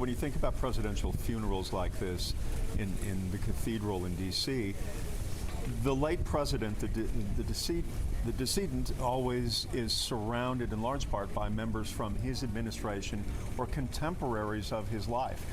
When you think about presidential funerals like this in the cathedral in D.C., the late president, the decedent always is surrounded in large part by members from his administration or contemporaries of his life.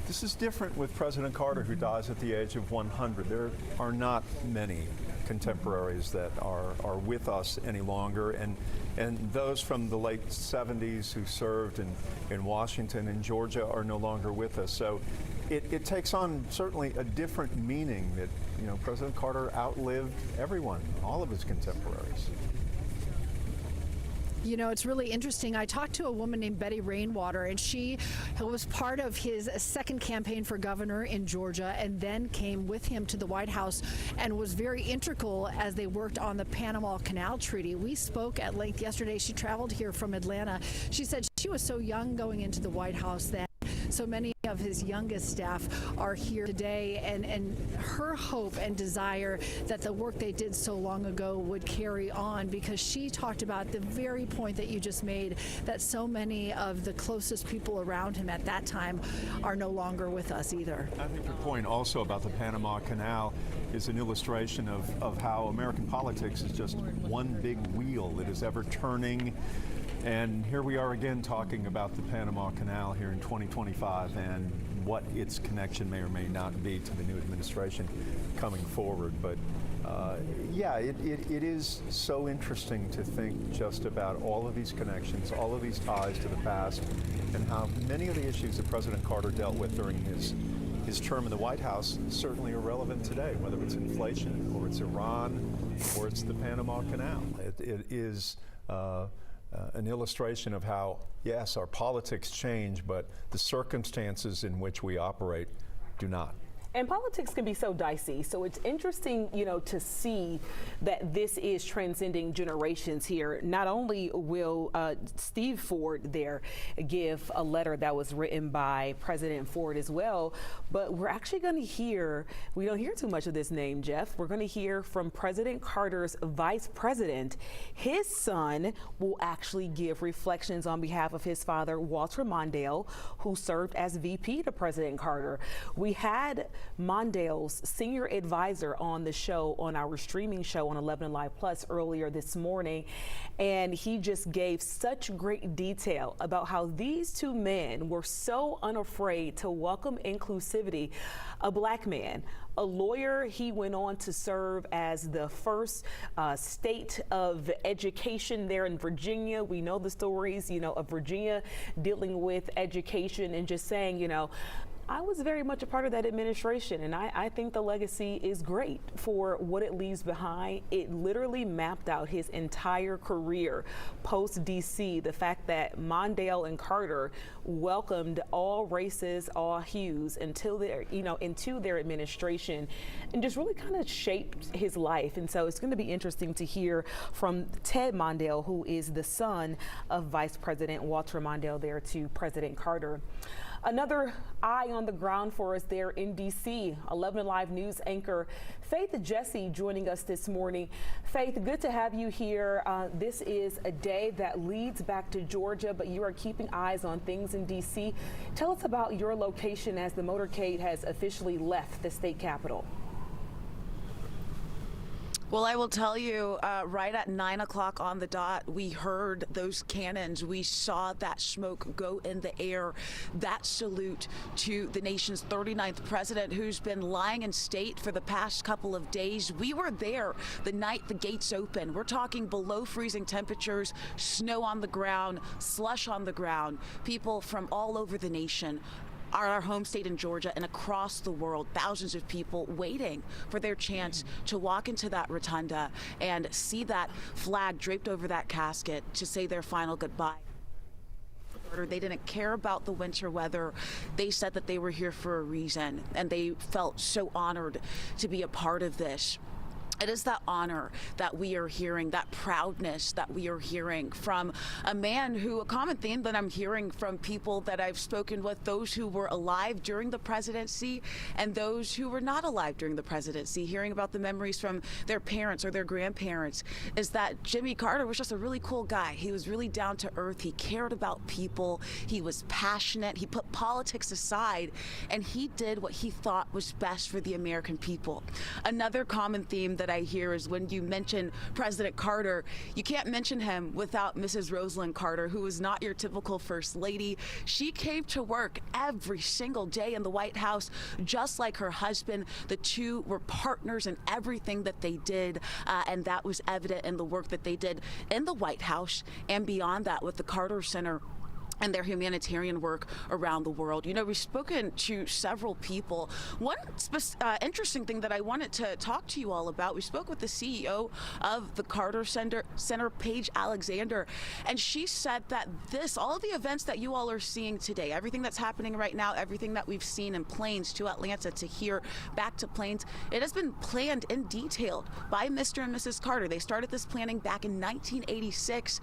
This is different with President Carter, who dies at the age of 100. There are not many contemporaries that are with us any longer, and those from the late 70s who served in Washington and Georgia are no longer with us. So it takes on certainly a different meaning that, you know, President Carter outlived everyone, all of his contemporaries. You know, it's really interesting. I talked to a woman named Betty Rainwater, and she was part of his second campaign for governor in Georgia and then came with him to the White House and was very integral as they worked on the Panama Canal Treaty. We spoke at length yesterday. She traveled here from Atlanta. She said she was so young going into the White House that so many of his youngest staff are here today, and her hope and desire that the work they did so long ago would carry on, because she talked about the very point that you just made, that so many of the closest people around him at that time are no longer with us either. I think your point also about the Panama Canal is an illustration of how American politics is just one big wheel that is ever turning. And here we are again talking about the Panama Canal here in 2025 and what its connection may or may not be to the new administration coming forward. But yeah, it is so interesting to think just about all of these connections, all of these ties to the past, and how many of the issues that President Carter dealt with during his term in the White House certainly are relevant today, whether it's inflation or it's Iran or it's the Panama Canal. It is an illustration of how, yes, our politics change, but the circumstances in which we operate do not. And politics can be so dicey. So it's interesting, you know, to see that this is transcending generations here. Not only will Steve Ford there give a letter that was written by President Ford as well, but we're actually going to hear, we don't hear too much of this name, Jeff. We're going to hear from President Carter's vice president. His son will actually give reflections on behalf of his father, Walter Mondale, who served as VP to President Carter. We had Mondale's senior advisor on the show, on our streaming show on 11 Live Plus earlier this morning, and he just gave such great detail about how these two men were so unafraid to welcome inclusivity. A black man, a lawyer, he went on to serve as the first state of education there in Virginia. We know the stories, you know, of Virginia dealing with education, and just saying, you know, I was very much a part of that administration, and I think the legacy is great for what it leaves behind. It literally mapped out his entire career post D.C. The fact that Mondale and Carter welcomed all races, all hues until their, you know, into their administration, and just really kind of shaped his life. And so it's going to be interesting to hear from Ted Mondale, who is the son of Vice President Walter Mondale there to President Carter. Another eye on the ground for us there in D.C., 11 Live News anchor Faith Jesse joining us this morning. Faith, good to have you here. This is a day that leads back to Georgia, but you are keeping eyes on things in D.C. Tell us about your location as the motorcade has officially left the state capitol. Well, I will tell you, right at 9 o'clock on the dot, we heard those cannons. We saw that smoke go in the air. That salute to the nation's 39th president, who's been lying in state for the past couple of days. We were there the night the gates opened. We're talking below freezing temperatures, snow on the ground, slush on the ground. People from all over the nation, our home state in Georgia, and across the world, thousands of people waiting for their chance to walk into that rotunda and see that flag draped over that casket to say their final goodbye. They didn't care about the winter weather. They said that they were here for a reason, and they felt so honored to be a part of this. It is that honor that we are hearing, that proudness that we are hearing from a man who, a common theme that I'm hearing from people that I've spoken with, those who were alive during the presidency and those who were not alive during the presidency, hearing about the memories from their parents or their grandparents, is that Jimmy Carter was just a really cool guy. He was really down to earth. He cared about people. He was passionate. He put politics aside, and he did what he thought was best for the American people. Another common theme that I hear is when you mention President Carter, you can't mention him without Mrs. Rosalind Carter, who was not your typical first lady. She came to work every single day in the White House, just like her husband. The two were partners in everything that they did, and that was evident in the work that they did in the White House and beyond that with the Carter Center and their humanitarian work around the world. You know, we've spoken to several people. One interesting thing that I wanted to talk to you all about, we spoke with the CEO of the Carter Center, Paige Alexander, and she said that all of the events that you all are seeing today, everything that's happening right now, everything that we've seen in Plains to Atlanta to here, back to Plains, it has been planned in detail by Mr. and Mrs. Carter. They started this planning back in 1986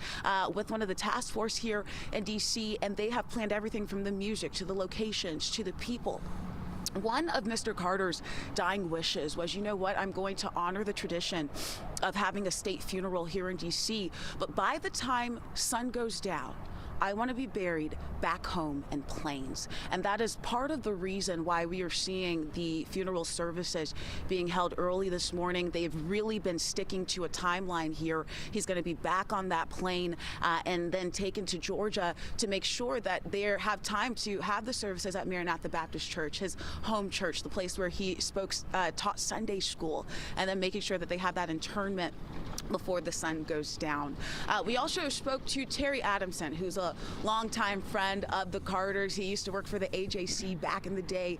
with one of the task force here in D.C., and they have planned everything from the music to the locations to the people. One of Mr. Carter's dying wishes was, you know what, I'm going to honor the tradition of having a state funeral here in D.C., but by the time sun goes down, I want to be buried back home in Plains. And that is part of the reason why we are seeing the funeral services being held early this morning. They've really been sticking to a timeline here. He's going to be back on that plane and then taken to Georgia to make sure that they have time to have the services at Maranatha Baptist Church, his home church, the place where he taught Sunday school, and then making sure that they have that internment before the sun goes down. We also spoke to Terry Adamson, who's a longtime friend of the Carters. He used to work for the AJC back in the day,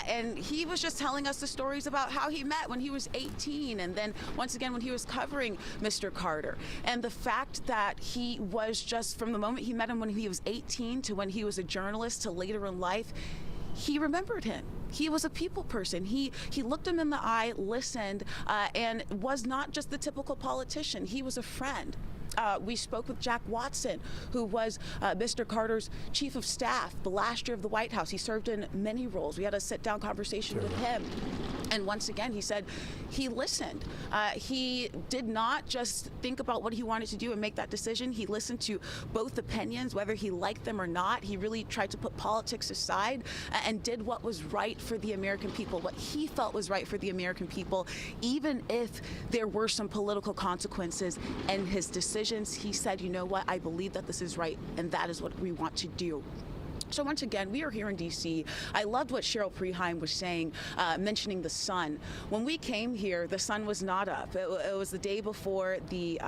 and he was just telling us the stories about how he met when he was 18, and then once again when he was covering Mr. Carter, and the fact that he was just, from the moment he met him when he was 18 to when he was a journalist to later in life, he remembered him. He was a people person. He looked him in the eye, listened, and was not just the typical politician. He was a friend. We spoke with Jack Watson, who was Mr. Carter's chief of staff the last year of the White House. He served in many roles. We had a sit-down conversation with him. And once again, he said he listened. He did not just think about what he wanted to do and make that decision. He listened to both opinions, whether he liked them or not. He really tried to put politics aside and did what was right for the American people, what he felt was right for the American people, even if there were some political consequences in his decisions. He said, you know what, I believe that this is right, and that is what we want to do. So once again, we are here in D.C. I loved what Cheryl Preheim was saying, mentioning the sun. When we came here, the sun was not up. It was the day before the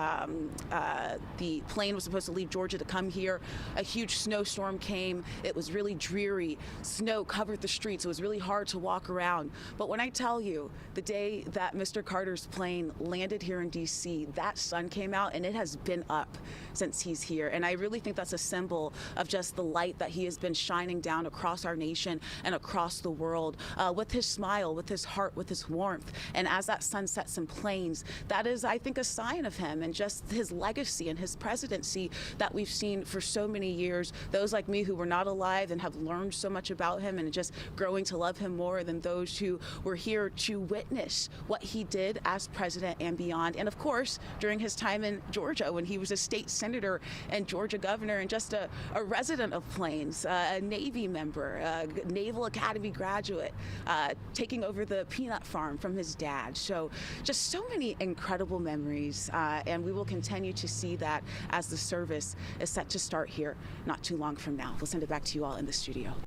plane was supposed to leave Georgia to come here. A huge snowstorm came. It was really dreary. Snow covered the streets. It was really hard to walk around. But when I tell you, the day that Mr. Carter's plane landed here in D.C., that sun came out, and it has been up since he's here. And I really think that's a symbol of just the light that he has been shining down across our nation and across the world with his smile, with his heart, with his warmth. And as that sun sets in Plains, that is, I think, a sign of him and just his legacy and his presidency that we've seen for so many years. Those like me who were not alive and have learned so much about him and just growing to love him more than those who were here to witness what he did as president and beyond. And of course, during his time in Georgia, when he was a state senator and Georgia governor and just a resident of Plains, a Navy member, a Naval Academy graduate, taking over the peanut farm from his dad. So just so many incredible memories, and we will continue to see that as the service is set to start here not too long from now. We'll send it back to you all in the studio.